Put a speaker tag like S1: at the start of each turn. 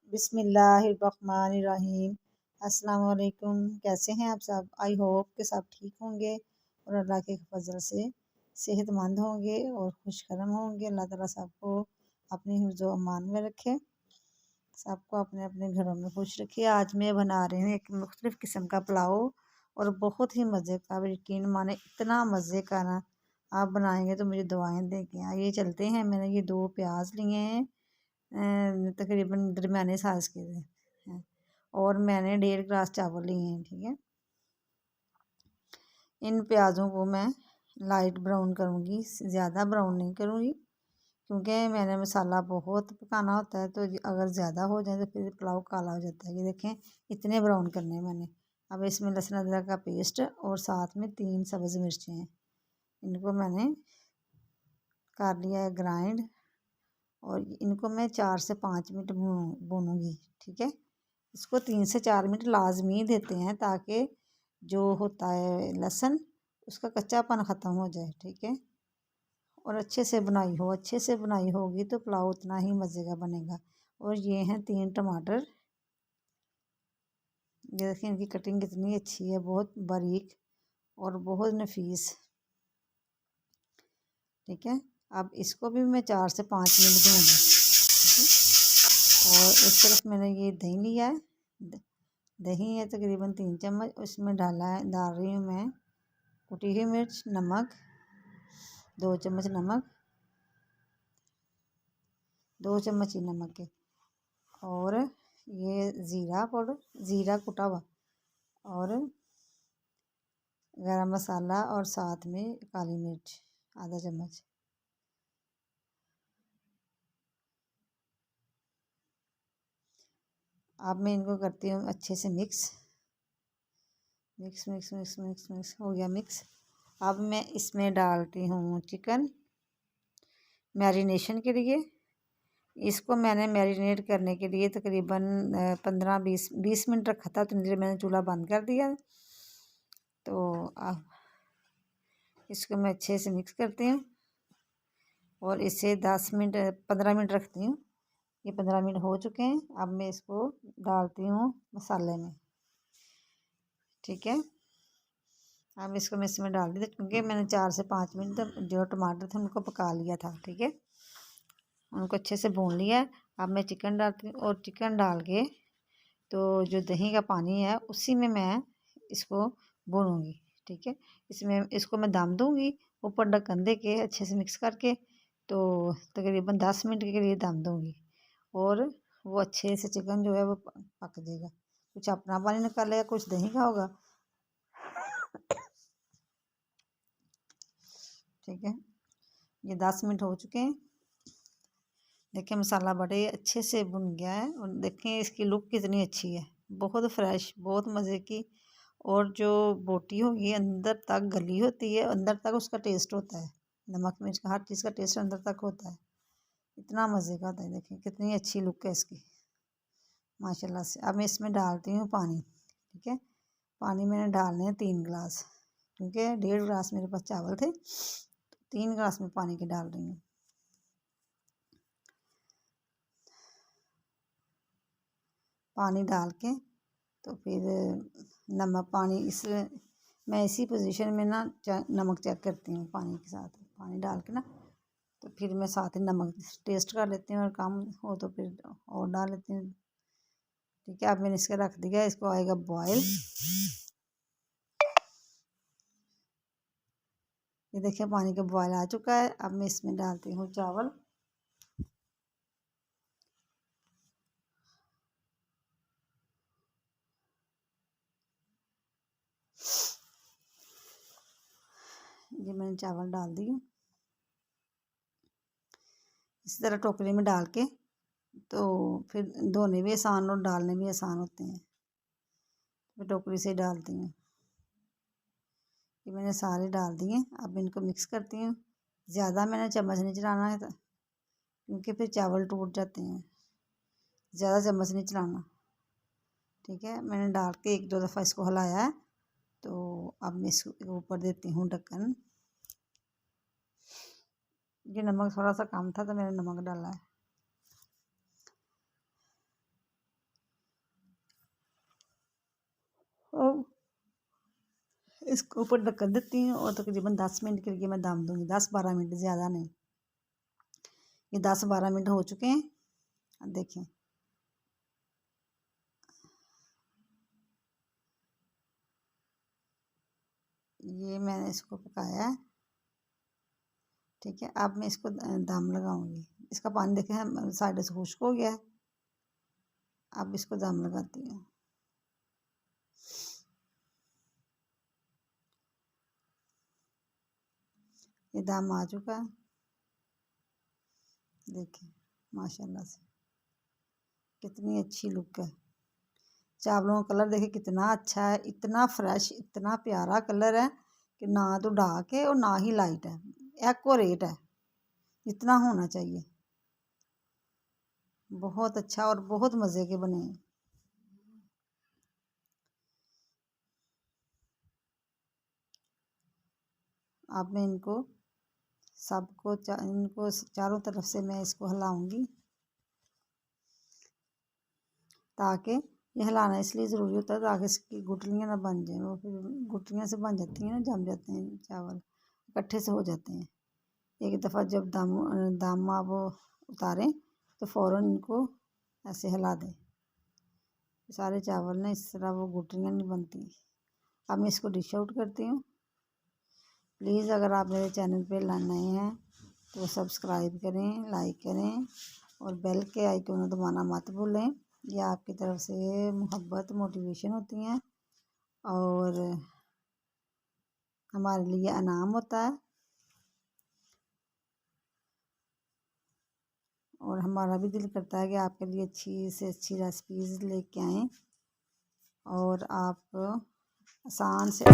S1: बिस्मिल्लाहिर्रहमानिर्रहीम। अस्सलाम वालेकुम। कैसे हैं आप सब? आई होप कि सब ठीक होंगे और अल्लाह के फजल से सेहतमंद होंगे और खुशकर्म होंगे। अल्लाह ताला सबको अपनी हिफ्ज़ व अमान में रखे, सबको अपने अपने घरों में खुश रखिए। आज मैं बना रही हूँ एक मुख्तलिफ़ किस्म का पुलाव और बहुत ही मज़े का। यकीन माने इतना मज़े का ना, आप बनाएंगे तो मुझे दुआएं देंगे। आइए चलते हैं। मैंने ये 2 प्याज लिए हैं, तकरीबन दरमियाने साइज़ के हैं, और मैंने 1.5 गिलास चावल लिए हैं। ठीक है, इन प्याज़ों को मैं लाइट ब्राउन करूँगी, ज़्यादा ब्राउन नहीं करूँगी, क्योंकि मैंने मसाला बहुत पकाना होता है, तो अगर ज़्यादा हो जाए तो फिर पुलाव काला हो जाता है। ये देखें, इतने ब्राउन करने हैं मैंने। अब इसमें लहसुन अदरक का पेस्ट और साथ में 3 सब्ज़ मिर्चें हैं, इनको मैंने कर लिया है ग्राइंड, और इनको मैं 4 से 5 मिनट भूनूंगी। ठीक है, इसको 3 से 4 मिनट लाजमी देते हैं ताकि जो होता है लहसुन, उसका कच्चापन ख़त्म हो जाए। ठीक है, और अच्छे से बनाई हो, अच्छे से बनाई होगी तो पुलाव उतना ही मज़े का बनेगा। और ये हैं 3 टमाटर, ये देखिए इनकी कटिंग कितनी अच्छी है, बहुत बारीक और बहुत नफीस। ठीक है, अब इसको भी मैं 4 से 5 मिनट दूँगी। ठीक है, और इस तरफ मैंने ये दही लिया है, दही है तकरीबन 3 चम्मच, उसमें डाल रही हूँ मैं कुटी हुई मिर्च, नमक 2 चम्मच नमक, 2 चम्मच ही नमक के, और ये ज़ीरा पाउडर, ज़ीरा कुटा हुआ, और गरम मसाला, और साथ में काली मिर्च आधा चम्मच। अब मैं इनको करती हूँ अच्छे से mix mix mix mix mix mix हो गया मिक्स। अब मैं इसमें डालती हूँ चिकन मैरिनेशन के लिए। इसको मैंने मैरिनेट करने के लिए तकरीबन 15-20 मिनट रखा था, तो मैंने चूल्हा बंद कर दिया। तो अब इसको मैं अच्छे से मिक्स करती हूँ और इसे 15 मिनट रखती हूँ। ये 15 मिनट हो चुके हैं। अब मैं इसको डालती हूँ मसाले में। ठीक है, अब इसको मैं इसमें डाल दी, क्योंकि मैंने 4 से 5 मिनट जो टमाटर थे उनको पका लिया था। ठीक है, उनको अच्छे से भून लिया। अब मैं चिकन डालती हूँ, और चिकन डाल के तो जो दही का पानी है उसी में मैं इसको भूनूंगी। ठीक है, इसमें इसको मैं दम दूंगी ऊपर ढक्कन दे के अच्छे से मिक्स करके, तो तकरीबन 10 मिनट के लिए दम दूंगी, और वो अच्छे से चिकन जो है वो पक जाएगा। कुछ अपना पानी निकालेगा, कुछ दही का होगा। ठीक है, ये 10 मिनट हो चुके हैं। देखिए मसाला बड़े अच्छे से भुन गया है, और देखें इसकी लुक कितनी अच्छी है, बहुत फ्रेश, बहुत मज़े की। और जो बोटी होगी अंदर तक गली होती है, अंदर तक उसका टेस्ट होता है, नमक मिर्च का हर चीज़ का टेस्ट अंदर तक होता है, इतना मज़े का होता है। देखें कितनी अच्छी लुक है इसकी, माशाल्लाह से। अब मैं इसमें डालती हूँ पानी। ठीक है, पानी मैंने डालने हैं 3 गिलास, क्योंकि 1.5 गिलास मेरे पास चावल थे, तो 3 गिलास में पानी के डाल रही हूँ। पानी डाल के तो फिर नमक, पानी इस मैं इसी पोजीशन में ना नमक चेक करती हूँ पानी के साथ, पानी डाल के ना, तो फिर मैं साथ ही नमक टेस्ट कर लेती हूँ, और कम हो तो फिर और डाल लेती हूँ। ठीक है, अब मैंने इसका रख दिया, इसको आएगा बॉयल। ये देखिए पानी का बॉयल आ चुका है। अब मैं इसमें डालती हूँ चावल। ये मैंने चावल डाल दिए, इसी तरह टोकरी में डाल के, तो फिर धोने भी आसान और डालने भी आसान होते हैं। मैं टोकरी से डालती हूँ। ये मैंने सारे डाल दिए। अब इनको मिक्स करती हूँ। ज़्यादा मैंने चम्मच नहीं चलाना है, क्योंकि फिर चावल टूट जाते हैं, ज़्यादा चम्मच नहीं चलाना। ठीक है, मैंने डाल के 1-2 दफ़ा इसको हिलाया है, तो अब मैं इसके ऊपर देती हूँ ढक्कन। ये नमक थोड़ा सा कम था, तो मैंने नमक डाला है। और इसको ऊपर ढक्कन देती हूँ और तकरीबन 10 मिनट के लिए मैं दम दूँगी, 10-12 मिनट, ज़्यादा नहीं। ये 10-12 मिनट हो चुके हैं। अब देखें, ये मैंने इसको पकाया है, ठीक है। अब मैं इसको दम लगाऊंगी। इसका पानी देखें साइड से खुश्क हो गया है। अब इसको दम लगाती हूँ। ये दम आ चुका है, देखें माशाल्लाह से कितनी अच्छी लुक है। चावलों का कलर देखिए कितना अच्छा है, इतना फ्रेश, इतना प्यारा कलर है कि ना तो डार्क है और ना ही लाइट है, एक्यूरेट है, इतना होना चाहिए। बहुत अच्छा और बहुत मज़े के बने हैं। अब मैं इनको सबको इनको चारों तरफ से मैं इसको हिलाऊंगी, ताकि ये हिलाना इसलिए ज़रूरी होता है ताकि इसकी गुठलियाँ ना बन जाएं। वो फिर गुठलियाँ से बन जाती हैं ना, जम जाते हैं चावल, इकट्ठे से हो जाते हैं। एक दफ़ा जब दम आप उतारें तो फ़ौरन इनको ऐसे हिला दें, सारे चावल ना इस तरह वो गुठलियाँ नहीं बनती। अब मैं इसको डिश आउट करती हूँ। प्लीज़ अगर आप मेरे चैनल पे नए हैं तो सब्सक्राइब करें, लाइक करें और बेल के आइकन को दबाना मत भूलें। ये आपकी तरफ से मोहब्बत, मोटिवेशन होती हैं और हमारे लिए इनाम होता है और हमारा भी दिल करता है कि आपके लिए अच्छी से अच्छी रेसिपीज़ लेके आएँ और आप आसान से